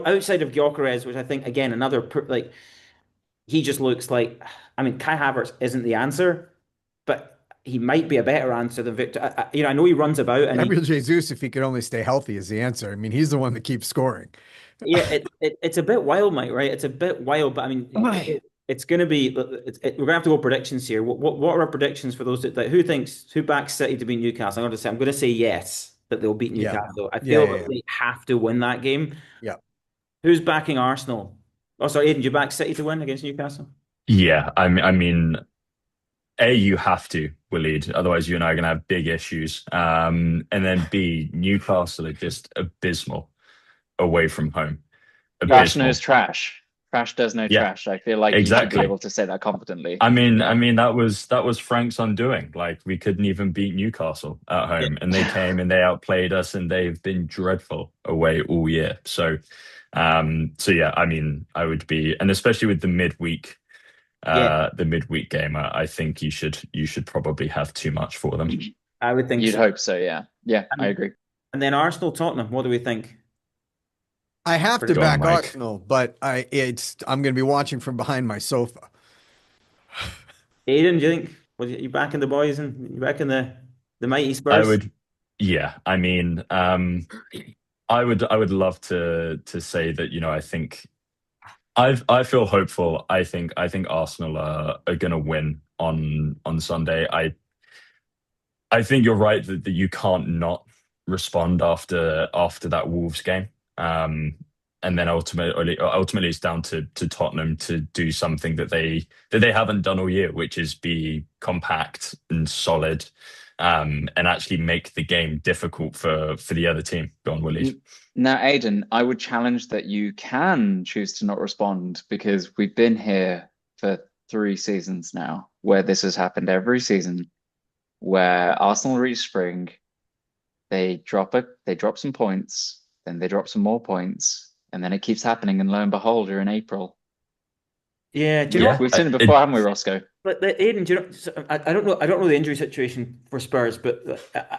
Speaker 1: outside of Gyökeres, which I think again another like he just looks like, I mean, Kai Havertz isn't the answer, but he might be a better answer than Victor. I know he runs about and
Speaker 4: Gabriel Jesus, if he could only stay healthy, is the answer. I mean, he's the one that keeps scoring.
Speaker 1: yeah, it's a bit wild, Mike, right? It's a bit wild, but I mean, it's going to be. We're going to have to go predictions here. What are our predictions for those that who backs City to beat Newcastle? I'm going to say yes that they'll beat
Speaker 4: Yeah.
Speaker 1: Newcastle. I
Speaker 4: Yeah,
Speaker 1: feel
Speaker 4: yeah,
Speaker 1: that they have to win that game.
Speaker 4: yeah.
Speaker 1: Who's backing Arsenal? Oh, sorry, Aiden, do you back City to win against Newcastle?
Speaker 3: Yeah, I mean, you have to, Waleed, otherwise you and I are going to have big issues. And then B, Newcastle are just abysmal away from home.
Speaker 2: Trash
Speaker 3: Abysmal.
Speaker 2: knows trash. Trash does know
Speaker 3: Yeah,
Speaker 2: trash. I feel like you should be
Speaker 3: exactly.
Speaker 2: able to say that confidently.
Speaker 3: I mean, that was Frank's undoing. Like we couldn't even beat Newcastle at home, and they came and they outplayed us, and they've been dreadful away all year. So, so yeah, I mean, I would be, and especially with
Speaker 1: Yeah,
Speaker 3: the midweek game, I think you should probably have too much for them.
Speaker 1: I would think
Speaker 2: You'd
Speaker 1: so.
Speaker 2: hope so, yeah. Yeah, I agree.
Speaker 1: And then Arsenal, Tottenham. What do we think?
Speaker 4: I have to
Speaker 3: Go on,
Speaker 4: back
Speaker 3: Mike.
Speaker 4: Arsenal, but I'm going to be watching from behind my sofa.
Speaker 1: Aiden, do you think? You backing the boys and you backing the mighty
Speaker 3: I
Speaker 1: Spurs?
Speaker 3: would, yeah. I mean, I would love to say that, I think I feel hopeful. I think Arsenal are going to win on Sunday. I think you're right that you can't not respond after that Wolves game. And then ultimately it's down to Tottenham to do something that they haven't done all year, which is be compact and solid, and actually make the game difficult for the other team. Go on, Willie.
Speaker 2: Now, Aidan, I would challenge that you can choose to not respond because we've been here for 3 seasons now where this has happened every season, where Arsenal reach spring, they drop some points, then they drop some more points, and then it keeps happening, and lo and behold, you're in April.
Speaker 1: Yeah, do you know what?
Speaker 2: We've seen it before, haven't we, Roscoe?
Speaker 1: But Aiden, do you know? I don't know. I don't know the injury situation for Spurs, but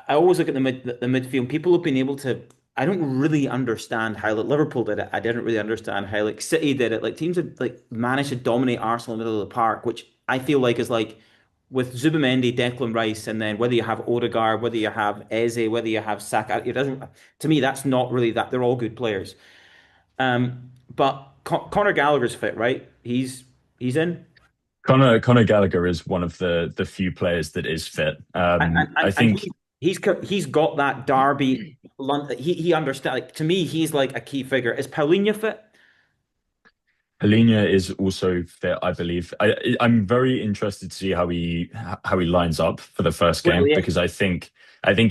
Speaker 1: I always look at the midfield. People have been able to. I don't really understand how like, Liverpool did it. I didn't really understand how like City did it. Like teams have like managed to dominate Arsenal in the middle of the park, which I feel like is like with Zubimendi, Declan Rice, and then whether you have Odegaard, whether you have Eze, whether you have Saka. It doesn't. To me, that's not really that. They're all good players. But Conor Gallagher's fit, right? He's in.
Speaker 3: Conor Gallagher is one of the few players that is fit. I
Speaker 1: And
Speaker 3: think
Speaker 1: he's got that Derby. He understands. Like to me, he's like a key figure. Is Paulinho fit?
Speaker 3: Polina is also fit, I believe. I'm very interested to see how he lines up for the first
Speaker 1: Well,
Speaker 3: game
Speaker 1: yeah,
Speaker 3: because I think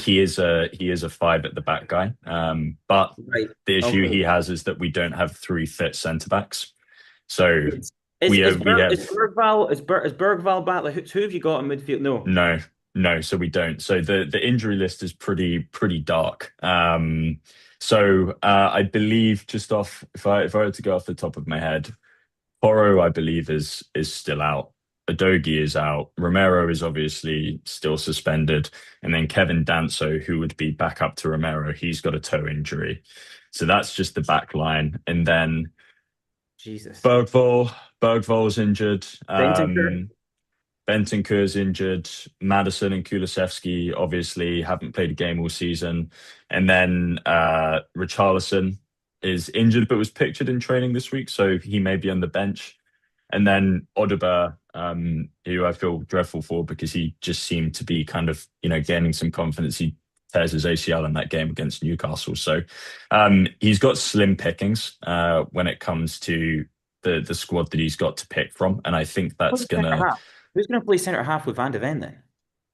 Speaker 3: he is a five at the back guy. But
Speaker 1: right.
Speaker 3: the issue
Speaker 1: Okay.
Speaker 3: he has is that we don't have 3 fit centre backs. So
Speaker 1: Is
Speaker 3: we
Speaker 1: is,
Speaker 3: have we
Speaker 1: Berg,
Speaker 3: have
Speaker 1: is Bergval is Bergval back? Like who have you got in midfield? No.
Speaker 3: no, so we don't. So the injury list is pretty dark. So I believe just off if I were to go off the top of my head, Porro, I believe, is still out. Adogi is out. Romero is obviously still suspended. And then Kevin Danso, who would be back up to Romero, he's got a toe injury. So that's just the back line. And then
Speaker 1: Jesus.
Speaker 3: Bergvall's injured.
Speaker 1: Bentancur?
Speaker 3: Bentancur's injured. Madison and Kulusevski obviously haven't played a game all season. And then Richarlison is injured but was pictured in training this week, so he may be on the bench. And then Odegaard, who I feel dreadful for because he just seemed to be kind of, gaining some confidence. He tears his ACL in that game against Newcastle. So he's got slim pickings when it comes to the squad that he's got to pick from. And I think that's gonna
Speaker 1: Who's gonna play centre half with Van de Ven then?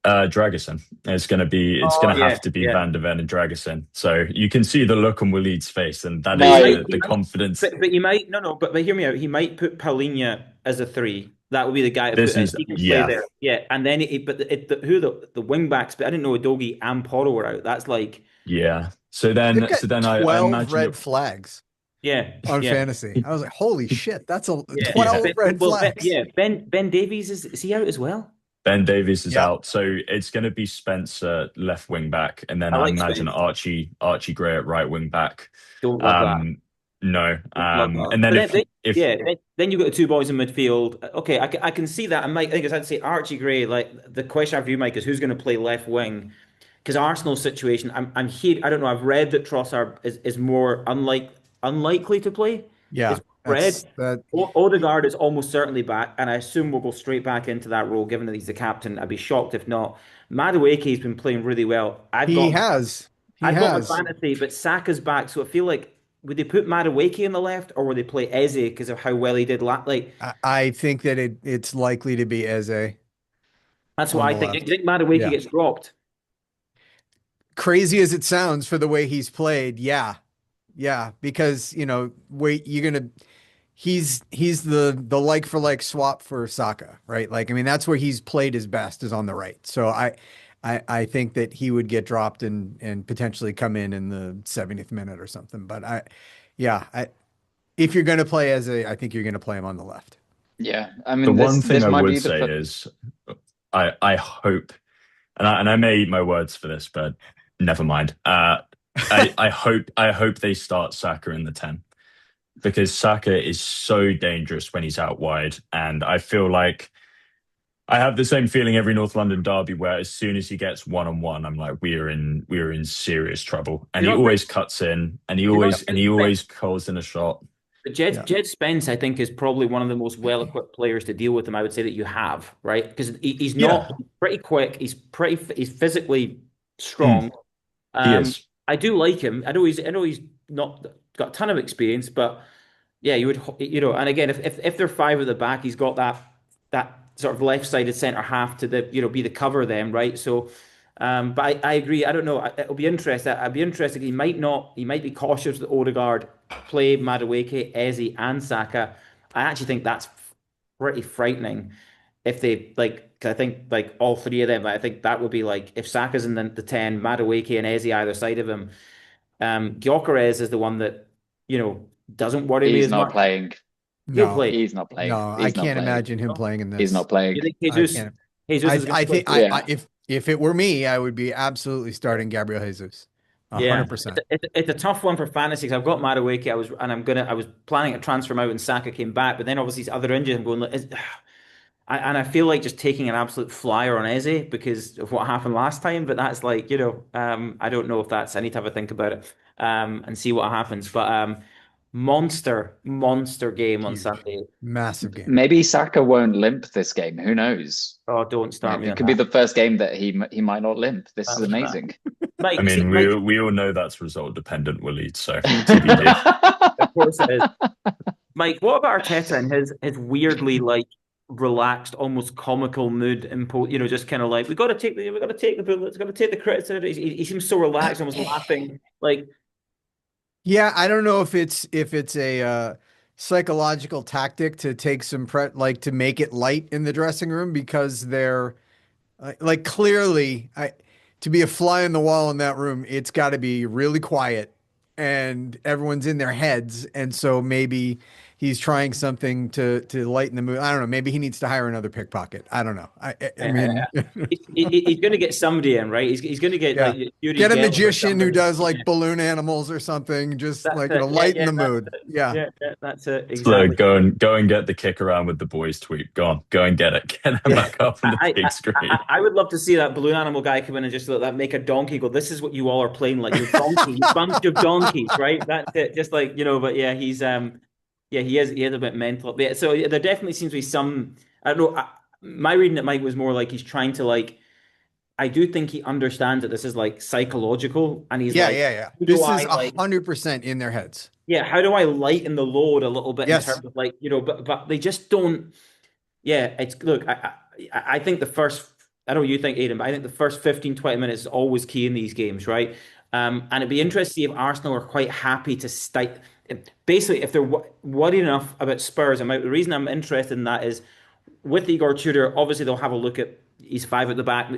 Speaker 3: Dragusin. It's gonna
Speaker 1: Yeah,
Speaker 3: have to be
Speaker 1: yeah.
Speaker 3: Van de Ven and Dragusin. So you can see the look on Waleed's face, and that
Speaker 2: No.
Speaker 3: is the confidence.
Speaker 1: But you might but hear me out. He might put Paulinho as a 3. That would be the guy to
Speaker 3: This
Speaker 1: put
Speaker 3: is
Speaker 1: he can play
Speaker 3: yeah.
Speaker 1: there. Yeah, and then the wing backs? But I didn't know Udogie and Porro were out. That's like
Speaker 3: Yeah.
Speaker 4: They've got
Speaker 3: I
Speaker 4: 12
Speaker 3: imagine
Speaker 4: red flags on
Speaker 1: yeah.
Speaker 4: fantasy. I was like, holy shit, that's a
Speaker 1: Yeah.
Speaker 4: 12
Speaker 1: Ben,
Speaker 4: red
Speaker 1: well,
Speaker 4: flags.
Speaker 1: Ben Davies is he out as well?
Speaker 3: Ben Davies is
Speaker 4: Yeah.
Speaker 3: out, so it's going to be Spencer left wing back, and then
Speaker 1: I
Speaker 3: I
Speaker 1: like
Speaker 3: imagine
Speaker 1: Spence.
Speaker 3: Archie Gray at right wing back.
Speaker 1: Don't love that.
Speaker 3: No,
Speaker 1: Love that.
Speaker 3: and then
Speaker 1: But
Speaker 3: if
Speaker 1: then you've got the two boys in midfield. Okay, I can see that. And Mike, I think I'd say Archie Gray. Like the question I have for you, Mike, is who's going to play left wing? Because Arsenal's situation, I'm here. I don't know. I've read that Trossard is more unlikely to play.
Speaker 4: Yeah,
Speaker 1: Is read.
Speaker 4: that.
Speaker 1: Odegaard is almost certainly back, and I assume we'll go straight back into that role, given that he's the captain. I'd be shocked if not. Madueke's been playing really well.
Speaker 4: He has.
Speaker 1: I've got my fantasy, but Saka's back, so I feel like would they put Madueke on the left, or would they play Eze because of how well he did? Like
Speaker 4: I think that it's likely to be Eze
Speaker 1: that's what
Speaker 4: on
Speaker 1: I
Speaker 4: the
Speaker 1: think.
Speaker 4: left.
Speaker 1: You think Madueke
Speaker 4: Yeah.
Speaker 1: gets dropped?
Speaker 4: Crazy as it sounds for the way he's played, yeah, because he's the like for like swap for Saka, right? Like, I mean, that's where he's played his best is on the right. So I think that he would get dropped and potentially come in the 70th minute or something. But if you're going to play I think you're going to play him on the left.
Speaker 2: Yeah, I
Speaker 3: the
Speaker 2: mean,
Speaker 3: one thing
Speaker 2: this
Speaker 3: I
Speaker 2: might
Speaker 3: would
Speaker 2: be
Speaker 3: say is, I hope, and I may eat my words for this, but never mind. I hope they start Saka in the 10, because Saka is so dangerous when he's out wide, and I feel like I have the same feeling every North London derby where as soon as he gets one-on-one, I'm like, we're in serious trouble. And he always cuts in, and he always calls in a shot.
Speaker 1: But Jed Spence, I think, is probably one of the most well-equipped players to deal with him. I would say that you have, right? Because he's not pretty quick. He's physically strong.
Speaker 3: He is.
Speaker 1: I do like him. I know he's not got a ton of experience, but yeah, you would, and again, if they're 5 at the back, he's got that sort of left-sided centre half to be the cover then, right? So, but I agree. I don't know. It'll be interesting. I'd be interested. He might be cautious with Odegaard, play Madueke, Eze, and Saka. I actually think that's pretty frightening if they like. 'Cause I think like all 3 of them. I think that would be like if Saka's in the 10, Madueke and Eze either side of him. Gyökeres is the one that doesn't worry me
Speaker 2: he's
Speaker 1: as
Speaker 2: not
Speaker 1: much.
Speaker 2: playing.
Speaker 1: He'll
Speaker 4: No,
Speaker 1: play.
Speaker 2: He's not playing.
Speaker 4: no,
Speaker 2: He's
Speaker 4: I
Speaker 2: not
Speaker 4: can't
Speaker 2: playing.
Speaker 4: imagine him playing in this.
Speaker 2: He's not playing.
Speaker 1: You think
Speaker 4: I
Speaker 1: Jesus?
Speaker 4: can't.
Speaker 1: Jesus is
Speaker 4: I
Speaker 1: going
Speaker 4: think
Speaker 1: to play.
Speaker 2: Yeah.
Speaker 4: if it were me, I would be absolutely starting Gabriel Jesus.
Speaker 1: Yeah,
Speaker 4: 100%.
Speaker 1: it's a tough one for fantasy 'cause I've got Madueke. I was planning to transfer him out and Saka came back, but then obviously these other injuries. I'm going, and I feel like just taking an absolute flyer on Eze because of what happened last time. But that's like, I don't know if that's. I need to have a think about it, and see what happens. But monster game on
Speaker 4: Huge.
Speaker 1: Sunday.
Speaker 4: Massive game.
Speaker 2: Maybe Saka won't limp this game. Who knows?
Speaker 1: Oh, don't start me
Speaker 2: It
Speaker 1: on
Speaker 2: could be
Speaker 1: that.
Speaker 2: the first game that he might not limp. This is amazing.
Speaker 1: Mike,
Speaker 3: I mean,
Speaker 1: Mike,
Speaker 3: we all know that's result dependent, Waleed. So TBD.
Speaker 1: of course it is. Mike, what about Arteta and his weirdly like relaxed, almost comical mood just kind of like we got to take the bullets, got to take the criticism. He seems so relaxed, almost laughing. Like,
Speaker 4: Yeah, I don't know if it's a psychological tactic to take some to make it light in the dressing room because they're like clearly to be a fly on the wall in that room, it's got to be really quiet and everyone's in their heads, and so maybe he's trying something to lighten the mood. I don't know. Maybe he needs to hire another pickpocket. I don't know. I mean,
Speaker 1: He's going to get somebody in, right? He's going to get
Speaker 4: yeah.
Speaker 1: like Yuri
Speaker 4: Get a
Speaker 1: Geller or
Speaker 4: magician who
Speaker 1: somebody.
Speaker 4: does
Speaker 1: Yeah,
Speaker 4: like balloon animals or something, just
Speaker 1: that's
Speaker 4: like,
Speaker 1: it. Yeah,
Speaker 4: lighten
Speaker 1: yeah,
Speaker 4: the
Speaker 1: that's
Speaker 4: mood.
Speaker 1: it.
Speaker 4: Yeah.
Speaker 1: Yeah, that's it.
Speaker 3: So
Speaker 1: Exactly.
Speaker 3: go and get the kick around with the boys tweet. Go on, go and get it. Get him
Speaker 4: Yeah.
Speaker 3: back up on the
Speaker 1: I,
Speaker 3: big
Speaker 1: I
Speaker 3: screen.
Speaker 1: I would love to see that balloon animal guy come in and just let that make a donkey go. This is what you all are playing like. You're donkey, you bunch of donkeys, right? That's it. Just like but yeah, he is a bit mental. But yeah, so yeah, there definitely seems to be some. I don't know. My reading at Mike was more like he's trying to like. I do think he understands that this is like psychological, and he's
Speaker 4: Yeah,
Speaker 1: like,
Speaker 4: yeah, yeah.
Speaker 1: how do
Speaker 4: This is
Speaker 1: I like?
Speaker 4: 100% in their heads.
Speaker 1: Yeah, how do I lighten the load a little bit in
Speaker 4: Yes.
Speaker 1: terms of like but they just don't. Yeah, it's look, I think the first I don't know what you think, Aidan, but I think the first 15, 20 minutes is always key in these games, right? And it'd be interesting to see if Arsenal are quite happy to stay. Basically, if they're worried enough about Spurs, and the reason I'm interested in that is with Igor Tudor, obviously they'll have a look at he's five at the back,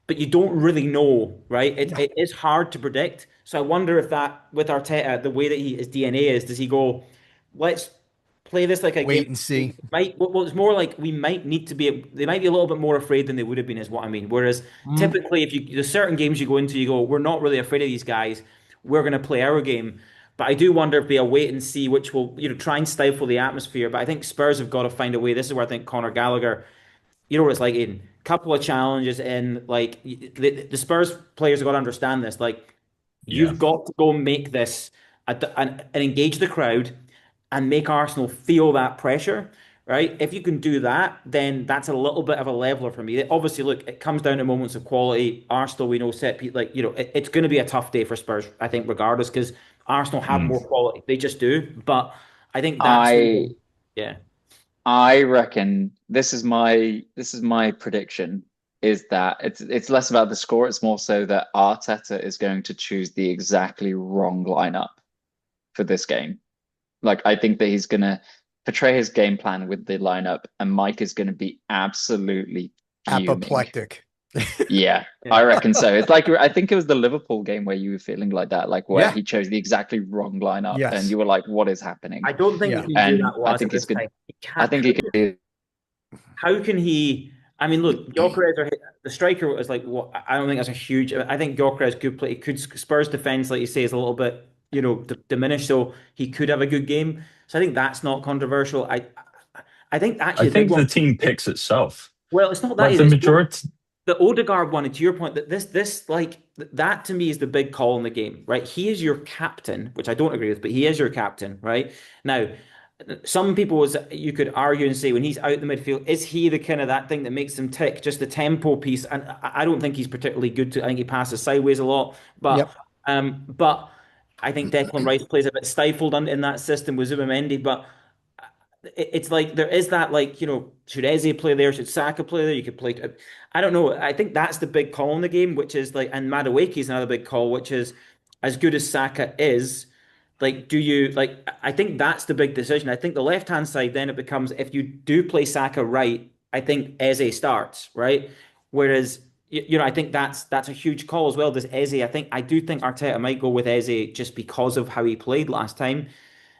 Speaker 1: but you don't really know, right? It,
Speaker 4: Yeah.
Speaker 1: it is hard to predict. So I wonder if that with Arteta, the way that his DNA is, does he go, let's play this like a game?
Speaker 4: Wait and see.
Speaker 1: Well, it's more like we might need to be. They might be a little bit more afraid than they would have been, is what I mean. Whereas
Speaker 4: Mm.
Speaker 1: typically, if there's certain games you go into, you go, we're not really afraid of these guys. We're going to play our game. But I do wonder if they will wait and see, which will try and stifle the atmosphere. But I think Spurs have got to find a way. This is where I think Conor Gallagher, you know what it's like, Aiden. Couple of challenges in like the Spurs players have got to understand this. Like
Speaker 3: Yeah.
Speaker 1: you've got to go and make this and engage the crowd and make Arsenal feel that pressure, right? If you can do that, then that's a little bit of a leveler for me. Obviously, look, it comes down to moments of quality. Arsenal, we know like it's going to be a tough day for Spurs, I think, regardless, because Arsenal have
Speaker 3: Mm.
Speaker 1: more quality. They just do. But I think that's
Speaker 2: I
Speaker 1: yeah.
Speaker 2: I reckon this is my prediction is that it's less about the score, it's more so that Arteta is going to choose the exactly wrong lineup for this game. Like I think that he's gonna portray his game plan with the lineup, and Mike is gonna be absolutely fuming.
Speaker 4: Apoplectic.
Speaker 2: Yeah,
Speaker 1: Yeah.
Speaker 2: I reckon so. It's like I think it was the Liverpool game where you were feeling like that, like where
Speaker 4: Yeah.
Speaker 2: he chose the exactly wrong lineup,
Speaker 4: Yes.
Speaker 2: and you were like, "What is happening?"
Speaker 1: I don't think
Speaker 4: Yeah.
Speaker 1: he can do
Speaker 2: And
Speaker 1: that
Speaker 2: I
Speaker 1: was
Speaker 2: think
Speaker 1: at
Speaker 2: he's
Speaker 1: this
Speaker 2: good.
Speaker 1: time. He
Speaker 2: I
Speaker 1: can't.
Speaker 2: think he could do.
Speaker 1: How can he? I mean, look, Gyökeres are the striker was like what? I don't think that's a huge. I think Gyökeres could play. Could Spurs defense, like you say, is a little bit diminished, so he could have a good game. So I think that's not controversial. I think
Speaker 3: I
Speaker 1: actually the big
Speaker 3: think the
Speaker 1: one.
Speaker 3: team picks itself.
Speaker 1: Well, it's not that.
Speaker 3: Like
Speaker 1: Is
Speaker 3: the
Speaker 1: it's
Speaker 3: majority.
Speaker 1: the Odegaard one, and to your point, that this like that to me is the big call in the game, right? He is your captain, which I don't agree with, but he is your captain, right? Now, some people you could argue and say when he's out the midfield, is he the kind of that thing that makes him tick, just the tempo piece? And I don't think he's particularly good to. I think he passes sideways a lot,
Speaker 4: Yep.
Speaker 1: but I think Declan Rice plays a bit stifled in that system with Zubimendi, but it's like there is that like should Eze play there, should Saka play there, you could play I don't know. I think that's the big call in the game, which is like, and Madueke is another big call, which is as good as Saka is, like do you like I think that's the big decision. I think the left hand side then it becomes if you do play Saka right, I think Eze starts, right? Whereas I think that's a huge call as well. Does Eze, I do think Arteta might go with Eze just because of how he played last time.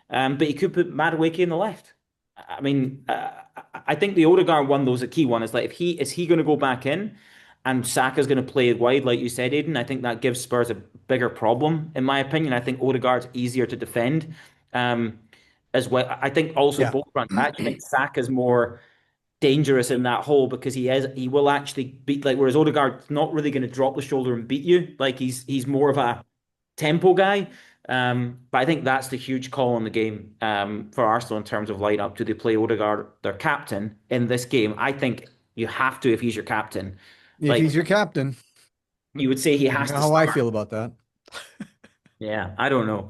Speaker 1: But he could put Madueke in the left. I mean, I think the Odegaard one, though, is a key one. Is like, if he going to go back in and Saka's going to play wide, like you said, Aiden, I think that gives Spurs a bigger problem, in my opinion. I think Odegaard's easier to defend as well. I think also
Speaker 4: Yeah.
Speaker 1: both fronts. I actually think Saka's more dangerous in that hole because he will actually beat, like, whereas Odegaard's not really going to drop the shoulder and beat you. Like he's more of a tempo guy. But I think that's the huge call on the game for Arsenal in terms of lineup. Do they play Odegaard, their captain, in this game? I think you have to if he's your captain.
Speaker 4: If
Speaker 1: Like
Speaker 4: he's your captain,
Speaker 1: you would say he
Speaker 4: you
Speaker 1: has
Speaker 4: know
Speaker 1: to
Speaker 4: how I
Speaker 1: start.
Speaker 4: feel about that.
Speaker 1: Yeah, I don't know.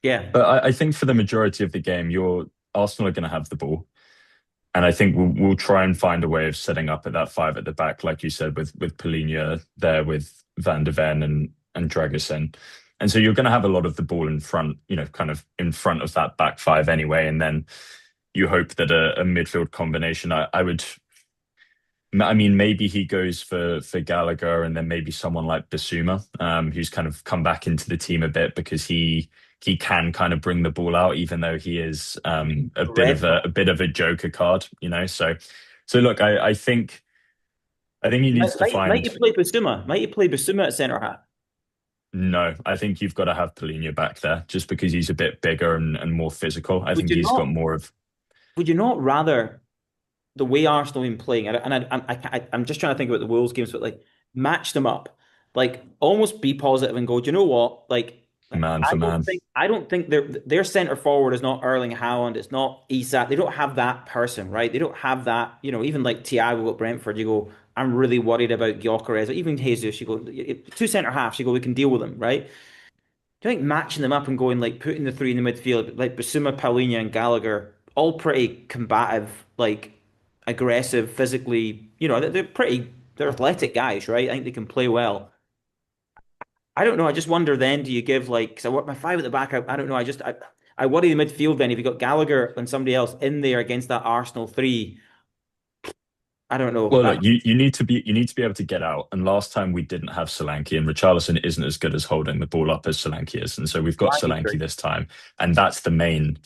Speaker 1: Yeah,
Speaker 3: But I think for the majority of the game, Arsenal are going to have the ball. And I think we'll try and find a way of setting up at that five at the back, like you said, with Palhinha there, with Van de Ven and Dragusin. And so you're going to have a lot of the ball in front, kind of in front of that back five anyway. And then you hope that a midfield combination, I mean, maybe he goes for Gallagher and then maybe someone like Basuma, who's kind of come back into the team a bit because he he can kind of bring the ball out, even though he is
Speaker 1: Red.
Speaker 3: a bit of a joker card, you know. So look, I think he needs to
Speaker 1: Might
Speaker 3: find.
Speaker 1: you play Basuma? Might you play Basuma at centre half?
Speaker 3: No, I think you've got to have Polina back there just because he's a bit bigger and more physical. I
Speaker 1: Would
Speaker 3: think
Speaker 1: you
Speaker 3: he's got
Speaker 1: not?
Speaker 3: more of.
Speaker 1: Would you not rather the way Arsenal have been playing, I'm just trying to think about the Wolves games, but like match them up, like almost be positive and go, do you know what?
Speaker 3: Man for man.
Speaker 1: I don't think their center forward is not Erling Haaland, it's not Isak. They don't have that person, right? They don't have that, even like Thiago at Brentford. You go, I'm really worried about Gyökeres, or even Jesus. You go, two centre halves. You go, we can deal with them, right? Do you think matching them up and going like putting the three in the midfield, like Basuma, Paulinho, and Gallagher, all pretty combative, like aggressive, physically, they're athletic guys, right? I think they can play well. I don't know. I just wonder then, do you give like, because I want my five at the back, I don't know. I worry the midfield then. If you got Gallagher and somebody else in there against that Arsenal three, I don't know.
Speaker 3: Well, look, you need to be able to get out. And last time we didn't have Solanke, and Richarlison isn't as good as holding the ball up as Solanke is, and so we've got Solanke this time, and that's the main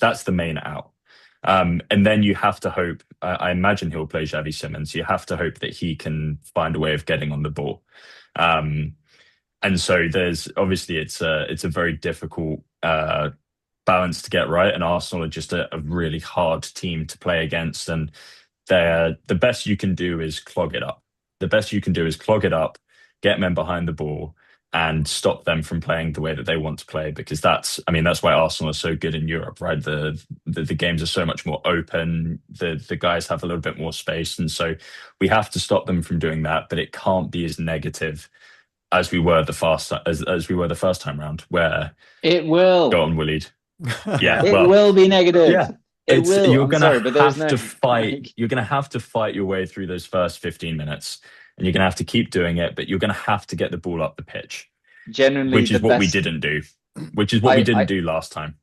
Speaker 3: out. And then you have to hope. I imagine he'll play Xavi Simons. You have to hope that he can find a way of getting on the ball. And so there's obviously it's a very difficult balance to get right, and Arsenal are just a really hard team to play against, and the best you can do is clog it up. The best you can do is clog it up, get men behind the ball, and stop them from playing the way that they want to play. Because that's why Arsenal are so good in Europe, right? The games are so much more open. The guys have a little bit more space, and so we have to stop them from doing that. But it can't be as negative as we were as we were the first time round, where
Speaker 2: it will
Speaker 3: go on, Waleed. Yeah,
Speaker 2: it will be negative.
Speaker 3: Yeah.
Speaker 2: It will.
Speaker 3: You're gonna have
Speaker 2: no,
Speaker 3: to fight. You're gonna have to fight your way through those first 15 minutes, and you're gonna have to keep doing it. But you're gonna have to get the ball up the pitch.
Speaker 2: Genuinely,
Speaker 3: which is what we didn't do. Which is what we didn't do last time.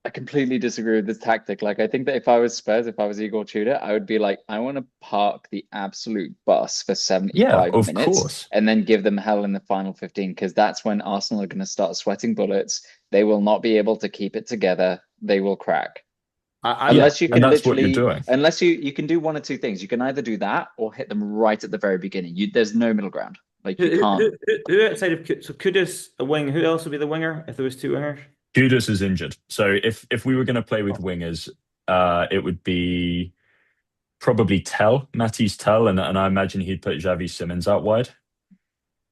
Speaker 2: I completely disagree with this tactic. Like, I think that if I was Spurs, if I was Igor Tudor, I would be like, I want to park the absolute bus for 75
Speaker 3: of
Speaker 2: minutes
Speaker 3: course.
Speaker 2: and then give them hell in the final 15, because that's when Arsenal are going to start sweating bullets. They will not be able to keep it together. They will crack. Unless you can literally, unless you can do one or two things. You can either do that or hit them right at the very beginning. There's no middle ground. Like, you can't.
Speaker 1: Who outside of Kudus a wing? Who else would be the winger if there was two wingers?
Speaker 3: Kudus is injured, so if we were going to play with wingers, it would be probably Matisse Tell, and I imagine he'd put Xavi Simons out wide.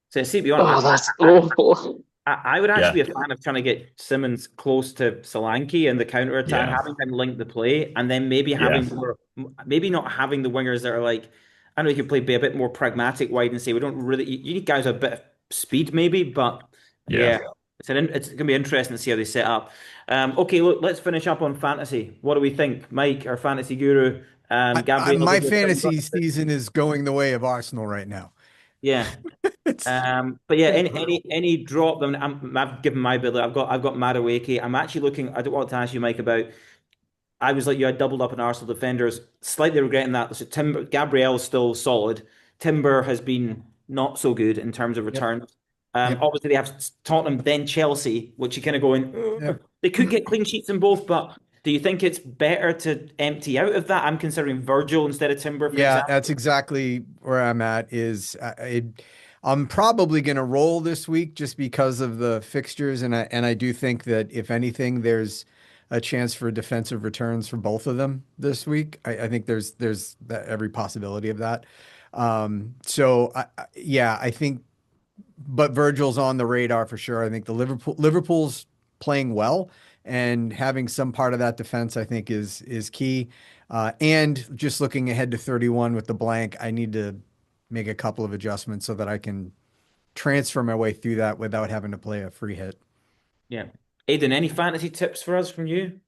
Speaker 1: So, see, to be honest,
Speaker 2: that's awful.
Speaker 1: I would actually be a fan of trying to get Simons close to Solanke and the counter attack, having him link the play, and then maybe having maybe not having the wingers that are like, I know you could be a bit more pragmatic wide and say we don't really. You need guys with a bit of speed, maybe, but it's going to be interesting to see how they set up. Okay, look, let's finish up on fantasy. What do we think, Mike, our fantasy guru? Gabriel,
Speaker 4: my fantasy season is going the way of Arsenal right now.
Speaker 1: Yeah. But yeah, any drop them. I've given my bid. I've got Madueke. I'm actually looking. I don't want to ask you, Mike, about. I was like you. I doubled up on Arsenal defenders. Slightly regretting that. So Gabriel's still solid. Timber has been not so good in terms of returns. Obviously, they have Tottenham, then Chelsea, which you kind of go in. They could get clean sheets in both, but do you think it's better to empty out of that? I'm considering Virgil instead of Timber. For example.
Speaker 4: That's exactly where I'm at. I'm probably going to roll this week just because of the fixtures, and I do think that if anything, there's a chance for defensive returns for both of them this week. I think there's every possibility of that. I think, but Virgil's on the radar for sure. I think the Liverpool's playing well, and having some part of that defense, I think, is key. And just looking ahead to 31 with the blank, I need to make a couple of adjustments so that I can transfer my way through that without having to play a free hit.
Speaker 1: Yeah. Aidan, any fantasy tips for us from you?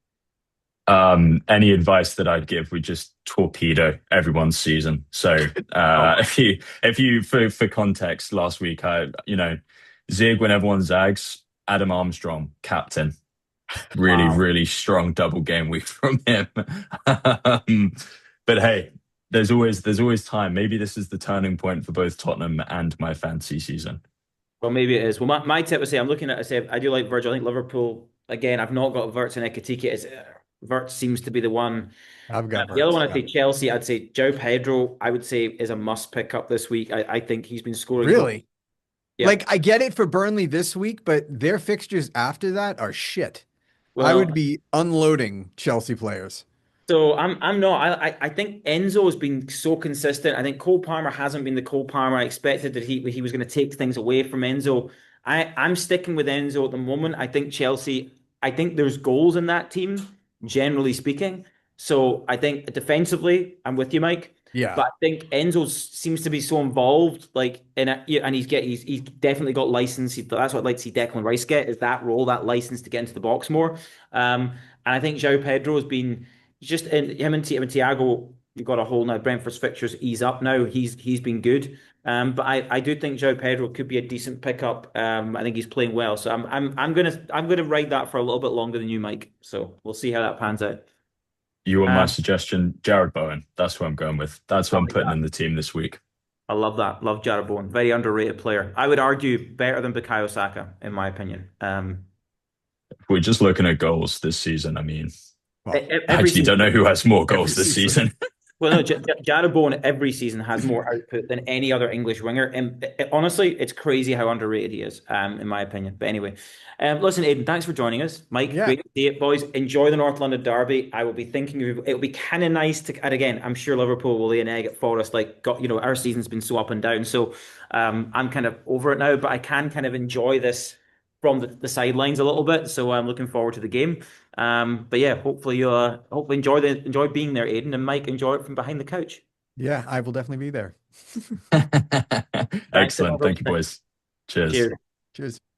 Speaker 3: Any advice that I'd give would just torpedo everyone's season. So if you for context, last week Zig when everyone zags, Adam Armstrong, captain. Really strong double game week from him. But hey, there's always time. Maybe this is the turning point for both Tottenham and my fantasy season.
Speaker 1: Well, maybe it is. Well, my tip would say I'm looking at. I do like Virgil. I think Liverpool again, I've not got Wirtz and Ekitike. Wirtz seems to be the one.
Speaker 4: I've got
Speaker 1: The other
Speaker 4: Wirtz.
Speaker 1: one, I'd say Chelsea. I'd say Joe Pedro. I would say is a must pick up this week. I think he's been scoring.
Speaker 4: Really?
Speaker 1: Yeah.
Speaker 4: Like, I get it for Burnley this week, but their fixtures after that are shit. I
Speaker 1: Well,
Speaker 4: would be unloading Chelsea players.
Speaker 1: so I'm not. I think Enzo has been so consistent. I think Cole Palmer hasn't been the Cole Palmer I expected that he was going to take things away from Enzo. I'm sticking with Enzo at the moment. I think Chelsea. I think there's goals in that team, generally speaking. So I think defensively, I'm with you, Mike.
Speaker 4: Yeah.
Speaker 1: But I think Enzo seems to be so involved, like and he's definitely got license. That's what I'd like to see Declan Rice get, is that role, that license to get into the box more. And I think João Pedro has been just in him and Thiago. You've got a whole now. Brentford's fixtures ease up now. He's been good. But I do think João Pedro could be a decent pickup. I think he's playing well. So I'm gonna ride that for a little bit longer than you, Mike. So we'll see how that pans out.
Speaker 3: You were my
Speaker 1: Um,
Speaker 3: suggestion, Jared Bowen. That's who I'm going with. That's who I'm putting in the team this week.
Speaker 1: I love that. Love Jarrod Bowen. Very underrated player. I would argue better than Bukayo Saka, in my opinion.
Speaker 3: If we're just looking at goals this season, I mean,
Speaker 4: Well,
Speaker 3: I actually don't know who has more goals
Speaker 4: every
Speaker 3: this
Speaker 4: season.
Speaker 3: season.
Speaker 1: Well, no, Jarrod Bowen every season has more output than any other English winger. And honestly, it's crazy how underrated he is, in my opinion. But anyway, listen, Aidan, thanks for joining us. Mike,
Speaker 4: Yeah.
Speaker 1: great to see it, boys. Enjoy the North London derby. I will be thinking of it'll be kind of nice to, and again, I'm sure Liverpool will lay an egg at Forest. Like, our season's been so up and down. So I'm kind of over it now, but I can kind of enjoy this from the sidelines a little bit. So I'm looking forward to the game. But yeah, hopefully you'll hopefully enjoy being there, Aidan, and Mike enjoy it from behind the couch.
Speaker 4: Yeah, I will definitely be there.
Speaker 3: Excellent. Thank you, boys. Cheers.
Speaker 1: Cheers.
Speaker 4: Cheers.